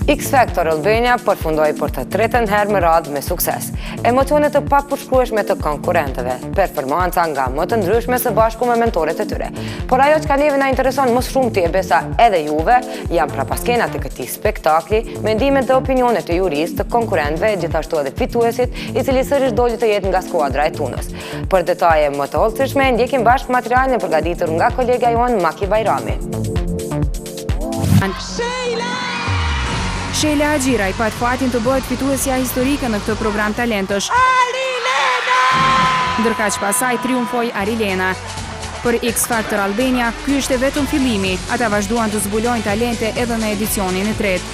X Factor Albania përfundoi për të tretën herë me radhë me sukses. Emocionet të papërshkrueshme të konkurrentëve, performanca nga më të ndryshme së bashku me mentoret e tyre. Por ajo çka neve na intereson më shumë ti e besa edhe juve, janë prapaskenat e këtij spektakli, mendimet dhe opinionet e juristë, të konkurrentëve, gjithashtu edhe fituesit, i cili sërish doli të jetë nga skuadra e Tunës. Për detaje më të hollësishme, ndjekim bashkë materialin e përgatitur nga kolega jonë Maki Bajrami. Sheila Haxhiraj pat fatin të bëhet fituesja historike në këtë program talentësh. Arilena! Ndërkaq pasaj triumfoi Arilena. Për X Factor Albania, ky ishte vetëm fillimi. Ata vazhduan të zbulojnë talente edhe në edicionin e tretë.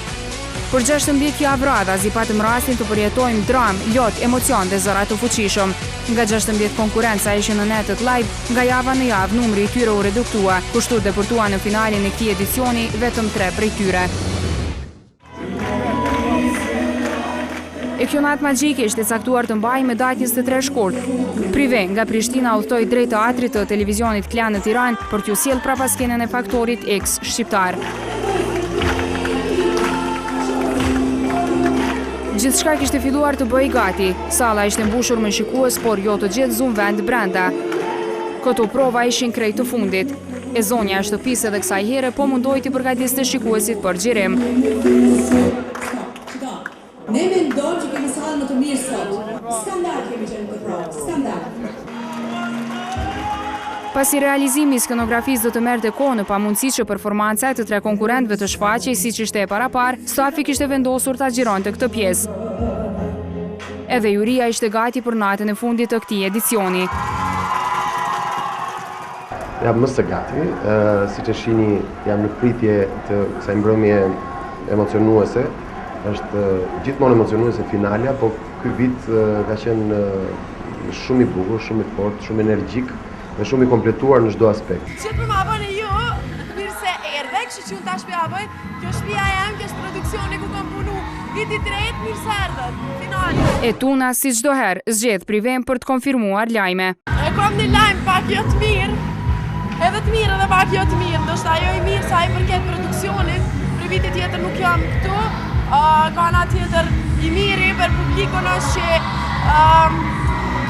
Për 16 javë radhazi patëm rastin të përjetojmë dramë, lot, emocion dhe zëra të fuqishëm. Nga 16 konkurenca ishin në netët live, nga java në javë numri i tyre u reduktua, kushtu depërtua në finalin e këtij edicioni vetëm 3 prej tyre. E kjo natë magjike ishte caktuar të mbajë me datë 23 shkurt. Prive nga Prishtina udhtoi drejt teatrit të televizionit Klan në Tiranë për t'ju sjellë prapaskenën e faktorit X shqiptar. Gjithçka kishte filluar të bëhej gati. Salla ishte mbushur me shikues, por jo të gjithë zum vend brenda. Këto prova ishin krejt të fundit. E zonja e shtëpisë edhe kësaj here po mundoi t'i përgatiste shikuesit për xhirim. Ne mendojmë që kemi sallë më të mirë sot. Skandal kemi qenë të provë, skandal. Pasi realizimi i skenografisë do të merrte kohë në pamundësi që performanca e të tre konkurrentëve të shfaqej siç ishte e parapar, stafi kishte vendosur ta xhironte këtë pjesë. Edhe juria ishte gati për natën e fundit të këtij edicioni. Jam më së gati, siç e shihni, jam në pritje të kësaj mbrëmje emocionuese. Është gjithmonë emocionuese finalja, po ky vit ka qenë shumë i bukur, shumë i fortë, shumë energjik dhe shumë i kompletuar në çdo aspekt. Që për ma bëni ju, mirë se erdhe, kështu që unë tash për bëj, kjo shtëpia jam, kjo është produksioni ku kam punu, viti tretë, mirë se erdhe, finali. E Tuna, si çdo herë, zgjedh Priven për të konfirmuar lajme. E kam një lajm pak jo të mirë, edhe të mirë edhe pak jo të mirë, ndoshta ajo i mirë sa i përket produksionit, për viti tjetër nuk jam këtu. Ka nga tjetër i miri për publikon është që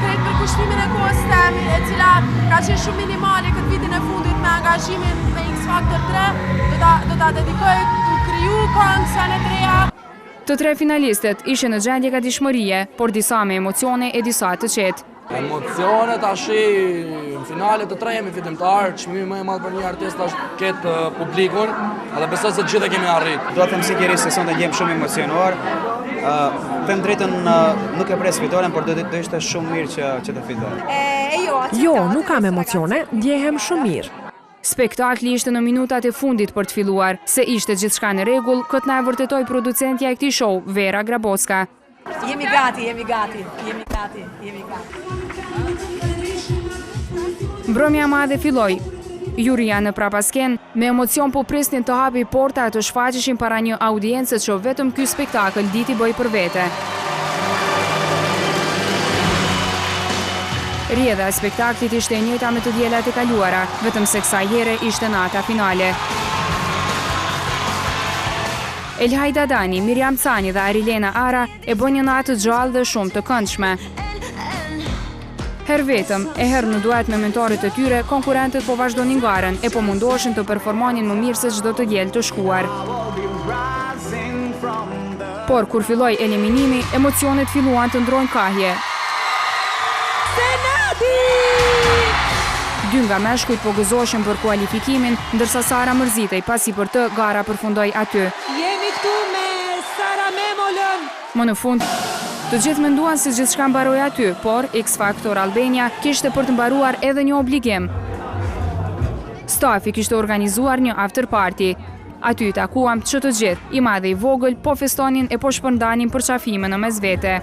krejt për kushtimin e kohës temi, e cila ka qenë shumë minimale këtë vitin e fundit me angazhimin me X Factor 3, do ta dedikoj të kriju këngësën e treja. Të tre finalistet ishin në gjendje gatishmërie, por disa me emocione e disa të qetë. Emocionet ashi në finalet të tre jemi fitimtar, çmimi më i madh për një artist është ketë publikun, edhe besoj se të gjithë e kemi arrit. Do të them sigurisht se sonte jem shumë emocionuar. Them drejtën nuk e pres fitoren, por do ishte shumë mirë që të fitoj. Jo, nuk kam emocione, ndjehem shumë mirë. Spektakli ishte në minutat e fundit për të filluar, se ishte gjithçka në rregull, këtë na e vërtetoi producentja e këtij show, Vera Graboska. Jemi gati. Mbrëmja e madhe filloi. Juria në prapasken me emocion po prisnin të hapi porta e të shfaqeshin para një audiencë që vetëm ky spektakël diti bëj për vete. Rjedha e spektaklit ishte e njëjta me të dielat e kaluara, vetëm se kësaj here ishte nata finale. Elhaj Dadani, Miriam Cani dhe Arilena Ara e bën një natë gjallë dhe shumë të këndshme. Her vetëm, e her në duet me mentorit e tyre, konkurentët po vazhdonin garën e po mundoheshin të performonin më mirë se çdo të diel të shkuar. Por kur filloi eliminimi, emocionet filluan të ndrojnë kahje. Dy nga meshkujt po gëzoshin për kualifikimin, ndërsa Sara mërzitej pasi për të gara përfundoi aty. Jemi këtu me Sara Memolën. Më në fund, të gjithë menduan se gjithçka mbaroi aty, por X Factor Albania kishte për të mbaruar edhe një obligim. Stafi kishte organizuar një after party. Aty takuam që të gjithë, i madh dhe i vogël, po festonin e po shpërndanin përqafime në mesvete.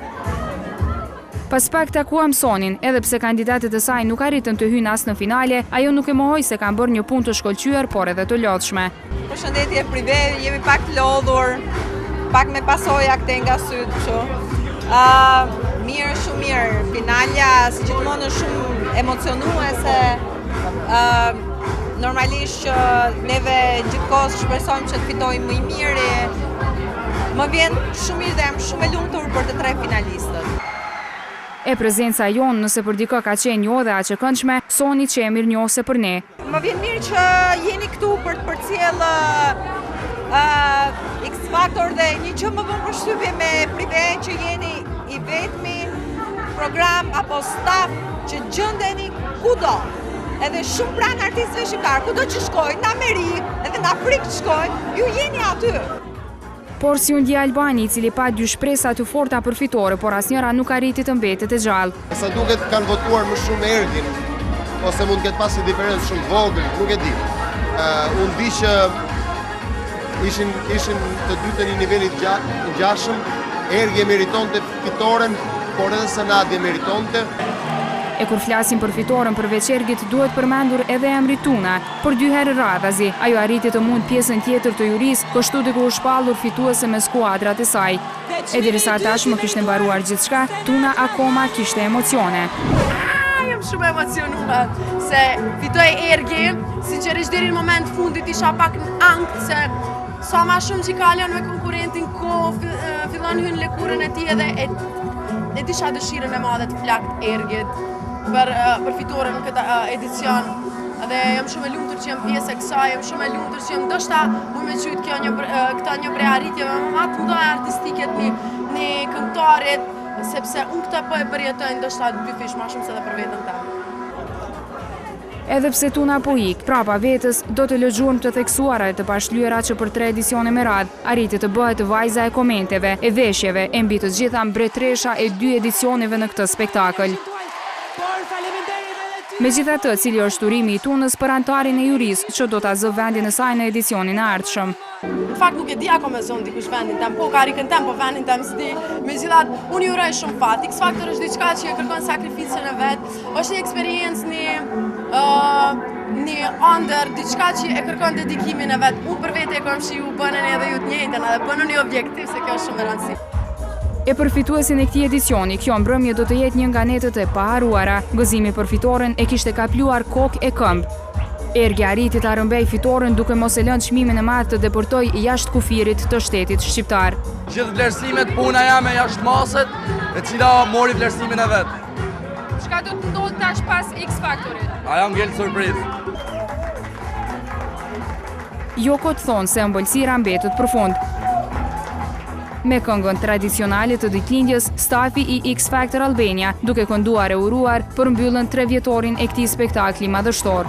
Pas pak takuam Sonin, edhe pse kandidatët e saj nuk arritën të hyjnë as në finale, ajo nuk e mohoi se kanë bërë një punë të shkëlqyer, por edhe të lodhshme. Përshëndetje Prive, jemi pak të lodhur, pak me pasoja këte nga sytë, kështu. Mirë, shumë mirë. Finalja, si gjithmonë, është shumë emocionuese. Normalisht që neve gjithkohës shpresojmë që të fitojmë më i miri. Më vjen shumë mirë dhe jam shumë e lumtur për të 3 finalistët. E prezenca jonë nëse për dikë ka qenë njohë dhe aq e këndshme, soni që e mirë njohëse për ne. Më vjen mirë që jeni këtu për të përcjellë X Factor dhe një që më bën përshtypje me prive që jeni i vetmi program apo staf që gjendeni kudo. Edhe shumë pranë artistëve shqiptar, kudo që shkojnë, në Amerikë, edhe në Afrikë që shkojnë, ju jeni aty. Por si unë Albani, i cili pa dy shpresa të forta për fitore, por asnjëra nuk arriti të mbetet e gjallë. Sa duket kanë votuar më shumë Ergin, ose mund ketë pasi diferencë shumë vogël, nuk e di. Unë di që ishin të dy të një niveli të ngjashëm, Ergi e meritonte fitoren, por edhe Sanadi e meritonte. E kur flasim për fitoren përveç Ergit, duhet përmendur edhe emri Tuna, për 2 herë radhazi. Ajo arriti të mund pjesën tjetër të juris, kështu diku u shpallur fituese me skuadrat e saj. E derisa tashmë kishte mbaruar gjithçka, Tuna akoma kishte emocione. Jam shumë emocionuar se fitoj Ergi, sinqerisht deri në moment fundit isha pak në ankth se sa ma shumë që kalon me konkurentin fillon hyn lëkurën e tij edhe e disha dëshirën e madhe të flakt Ergit për fitoren në këtë edicion. Dhe jam shumë e lumtur që jam pjesë e kësaj, jam shumë e lumtur që jam ndoshta mund me qyt këta një prej arritjeve më të mëdha artistike në këngëtarit, sepse unë këtë po e përjetoj ndoshta 2 fish më shumë se dhe për veten time. Edhe pse Tuna po ik, prapa vetës, do të lëgjurëm të theksuara e të pashlyera që për 3 edicione me radhë, arriti të bëhet vajza e komenteve, e veshjeve, e mbi të gjitha mbretresha e 2 edicioneve në këtë spektakël. Megjithatë, cili është urimi i Tunës për antarin e jurisë që do ta zë vendin e saj në edicionin e ardhshëm. Në fakt nuk e di ako me zonë dikush vendin tem, po karikën tem, po vendin tem s'di. Megjithatë, unë ju uroj shumë fat. X Factor është diçka që e kërkon sakrificën e vet, është një eksperiencë një ëndër, diçka që e kërkon dedikimin e vet. Unë për vete e kam shiu bënën edhe ju të njëjtën, edhe bënën një objektiv se kjo është shumë e rëndësishme. E përfituesin e këtij edicioni, kjo mbrëmje do të jetë një nga netët e paharuara. Gëzimi për fitoren e kishte kapluar kokë e këmbë. Ergi arriti ta rrëmbej fitoren duke mos e lënë çmimin e madh të deportojë jashtë kufirit të shtetit shqiptar. Gjithë vlerësimet puna jam e jashtë maset, e cila mori vlerësimin e vet. Çka do të ndodhë tash pas X Factorit? Ajo ngel surprizë. Joko të thonë se ëmbëlsira mbetet përfund. Me këngën tradicionale të ditëlindjes, stafi i X Factor Albania duke kënduar e uruar për mbyllën 3 vjetorin e këtij spektakli madhështor.